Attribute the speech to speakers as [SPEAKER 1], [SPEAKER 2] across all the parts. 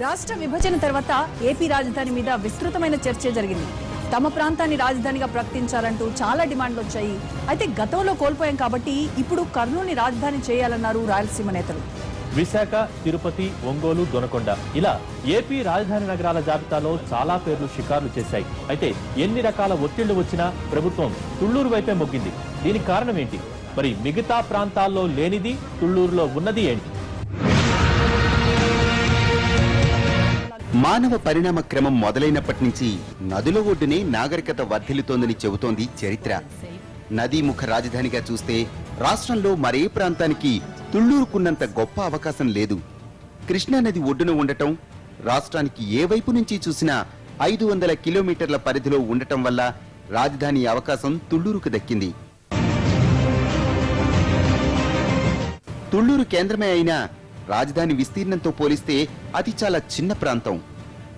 [SPEAKER 1] రాష్ట్ర విభజన తర్వాత ఏపీ రాజధాని మీద విస్తృతమైన చర్చ జరిగింది. తమ ప్రాంతాన్ని రాజధానిగా ప్రకటించాలంటూ చాలా డిమాండ్లు వచ్చాయి. అయితే గతంలో కోల్పోయాం కాబట్టి ఇప్పుడు కర్నూలుని రాజధాని చేయాలన్నారు రాయలసీమ నేతలు.
[SPEAKER 2] విశాఖ, తిరుపతి, ఒంగోలు, దొనకొండ ఇలా ఏపీ రాజధాని నగరాల జాబితాలో చాలా పేర్లు షికార్లు చేశాయి. అయితే ఎన్ని రకాల ఒత్తిళ్లు వచ్చినా ప్రభుత్వం తుళ్లూరు వైపే మొగ్గింది. దీనికి కారణం ఏంటి? మరి మిగతా ప్రాంతాల్లో లేనిది తుళ్లూరులో ఉన్నది ఏంటి?
[SPEAKER 3] మానవ పరిణామ క్రమం మొదలైనప్పటి నుంచి నదుల ఒడ్డునే నాగరికత వర్ధిల్లుతోందని చెబుతోంది చరిత్ర. నదీముఖ రాజధానిగా చూస్తే రాష్ట్రంలో మరే ప్రాంతానికి తుళ్లూరుకున్నంత గొప్ప అవకాశం లేదు. కృష్ణానది ఒడ్డున ఉండటం, రాష్ట్రానికి ఏ వైపు నుంచి చూసినా 500 కిలోమీటర్ల పరిధిలో ఉండటం వల్ల రాజధాని అవకాశం తుళ్లూరుకు దక్కింది. తుళ్లూరు కేంద్రమే అయినా రాజధాని విస్తీర్ణంతో పోలిస్తే అది చాలా చిన్న ప్రాంతం.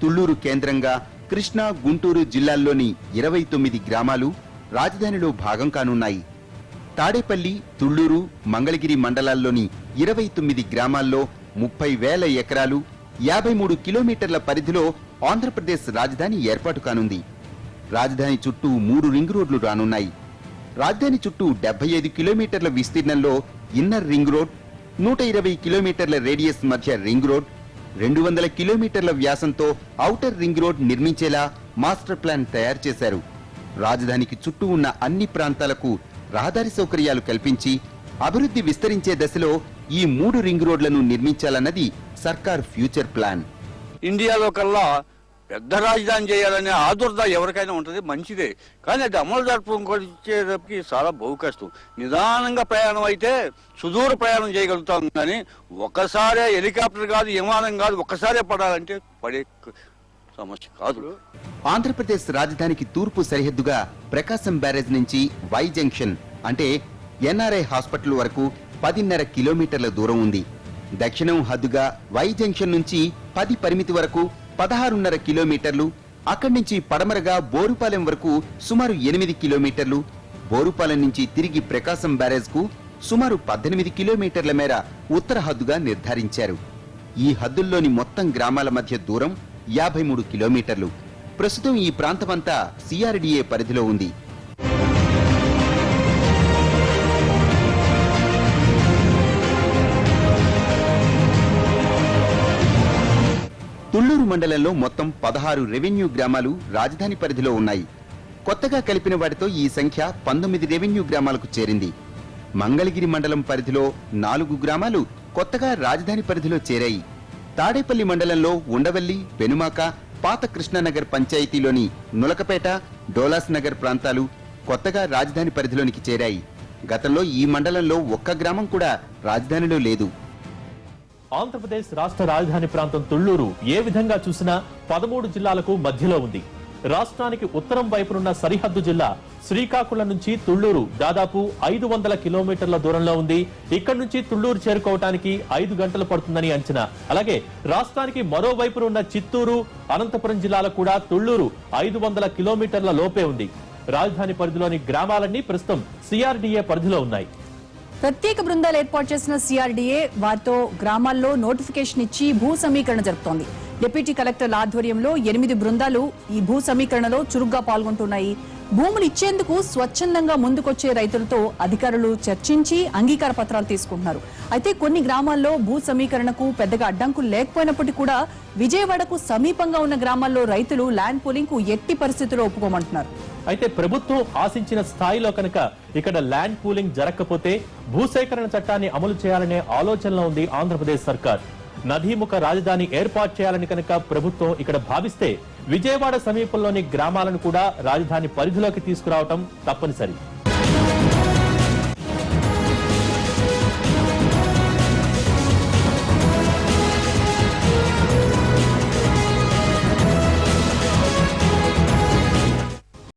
[SPEAKER 3] తుళ్లూరు కేంద్రంగా కృష్ణా, గుంటూరు జిల్లాల్లోని 29 గ్రామాలు రాజధానిలో భాగం కానున్నాయి. తాడేపల్లి, తుళ్లూరు, మంగళగిరి మండలాల్లోని 29 గ్రామాల్లో 30,000 ఎకరాలు, 53 కిలోమీటర్ల పరిధిలో ఆంధ్రప్రదేశ్ రాజధాని ఏర్పాటు కానుంది. రాజధాని చుట్టూ 3 రింగ్ రోడ్లు రానున్నాయి. రాజధాని చుట్టూ 75 కిలోమీటర్ల విస్తీర్ణంలో ఇన్నర్ రింగ్ రోడ్, 120 కిలోమీటర్ల రేడియస్ మధ్య రింగ్ రోడ్, 200 కిలోమీటర్ల వ్యాసంతో ఔటర్ రింగ్ రోడ్ నిర్మించేలా మాస్టర్ ప్లాన్ తయారు చేశారు. రాజధానికి చుట్టూ ఉన్న అన్ని ప్రాంతాలకు రహదారి సౌకర్యాలు కల్పించి అభివృద్ధి విస్తరించే దశలో ఈ 3 రింగ్ రోడ్లను నిర్మించాలన్నది సర్కార్ ఫ్యూచర్ ప్లాన్.
[SPEAKER 4] ఇండియాలో కల్లా పెద్ద రాజధాని చేయాలనే ఆదుర్ద ఎవరికైనా ఉంటుంది, మంచిదే. కానీ అది అమలు జరుపుకొచ్చేటప్పటికి చాలా బహు కష్టం. నిదానంగా ప్రయాణం అయితే సుదూర ప్రయాణం చేయగలుగుతాం. కానీ ఒక్కసారే హెలికాప్టర్ కాదు, విమానం కాదు, ఒక్కసారే పడాలంటే పడే సమస్య కాదు.
[SPEAKER 3] ఆంధ్రప్రదేశ్ రాజధానికి తూర్పు సరిహద్దుగా ప్రకాశం బ్యారేజ్ నుంచి వై జంక్షన్ అంటే ఎన్ఆర్ఐ హాస్పిటల్ వరకు 10.5 కిలోమీటర్ల దూరం ఉంది. దక్షిణం హద్దుగా వై జంక్షన్ నుంచి 10 పరిమితి వరకు 16.5 కిలోమీటర్లు, అక్కడి నుంచి పడమరగా బోరుపాలెం వరకు సుమారు 8 కిలోమీటర్లు, బోరుపాలెం నుంచి తిరిగి ప్రకాశం బ్యారేజ్ కు సుమారు 18 కిలోమీటర్ల మేర ఉత్తర హద్దుగా నిర్ధారించారు. ఈ హద్దుల్లోని మొత్తం గ్రామాల మధ్య దూరం 53 కిలోమీటర్లు. ప్రస్తుతం ఈ ప్రాంతమంతా సిఆర్డీఏ పరిధిలో ఉంది. తుళ్లూరు మండలంలో మొత్తం 16 రెవెన్యూ గ్రామాలు రాజధాని పరిధిలో ఉన్నాయి. కొత్తగా కలిపిన వాటితో ఈ సంఖ్య 19 రెవెన్యూ గ్రామాలకు చేరింది. మంగళగిరి మండలం పరిధిలో 4 గ్రామాలు కొత్తగా రాజధాని పరిధిలో చేరాయి. తాడేపల్లి మండలంలో ఉండవల్లి, పెనుమాక, పాత కృష్ణానగర్ పంచాయతీలోని నులకపేట, డోలాస్ నగర్ ప్రాంతాలు కొత్తగా రాజధాని పరిధిలోనికి చేరాయి. గతంలో ఈ మండలంలో ఒక్క గ్రామం కూడా రాజధానిలో లేదు.
[SPEAKER 2] ఆంధ్రప్రదేశ్ రాష్ట్ర రాజధాని ప్రాంతం తుళ్లూరు ఏ విధంగా చూసినా 13 జిల్లాలకు మధ్యలో ఉంది. రాష్ట్రానికి ఉత్తరం వైపునున్న సరిహద్దు జిల్లా శ్రీకాకుళం నుంచి తుళ్లూరు దాదాపు 500 కిలోమీటర్ల దూరంలో ఉంది. ఇక్కడి నుంచి తుళ్లూరు చేరుకోవటానికి 5 గంటలు పడుతుందని అంచనా. అలాగే రాష్ట్రానికి మరోవైపునున్న చిత్తూరు, అనంతపురం జిల్లాలకు కూడా తుళ్లూరు 500 కిలోమీటర్ల లోపే ఉంది. రాజధాని పరిధిలోని గ్రామాలన్నీ ప్రస్తుతం సిఆర్డీఏ పరిధిలో ఉన్నాయి.
[SPEAKER 1] ప్రత్యేక బృందాలు ఏర్పాటు చేసిన సిఆర్డీఏ వారితో గ్రామాల్లో నోటిఫికేషన్ ఇచ్చి భూ సమీకరణ జరుపుతోంది. డిప్యూటీ కలెక్టర్ల ఆధ్వర్యంలో 8 బృందాలు ఈ భూ సమీకరణలో చురుగ్గా పాల్గొంటున్నాయి. భూములు ఇచ్చేందుకు స్వచ్ఛందంగా ముందుకొచ్చే రైతులతో అధికారులు చర్చించి అంగీకార పత్రాలు తీసుకుంటున్నారు. అయితే కొన్ని గ్రామాల్లో భూ సమీకరణకు పెద్దగా అడ్డంకులు లేకపోయినప్పటికీ కూడా విజయవాడకు సమీపంగా ఉన్న గ్రామాల్లో రైతులు ల్యాండ్ పూలింగ్ కు ఎట్టి పరిస్థితుల్లో ఒప్పుకోమంటున్నారు.
[SPEAKER 2] అయితే ప్రభుత్వం ఆశించిన స్థాయిలో కనుక ఇక్కడ ల్యాండ్ పూలింగ్ జరగకపోతే భూసేకరణ చట్టాన్ని అమలు చేయాలనే ఆలోచనలో ఉంది ఆంధ్రప్రదేశ్ సర్కార్. నదీముఖ రాజధాని ఏర్పాటు చేయాలని కనుక ప్రభుత్వం ఇక్కడ భావిస్తే విజయవాడ సమీపంలోని గ్రామాలను కూడా రాజధాని పరిధిలోకి తీసుకురావటం తప్పనిసరి.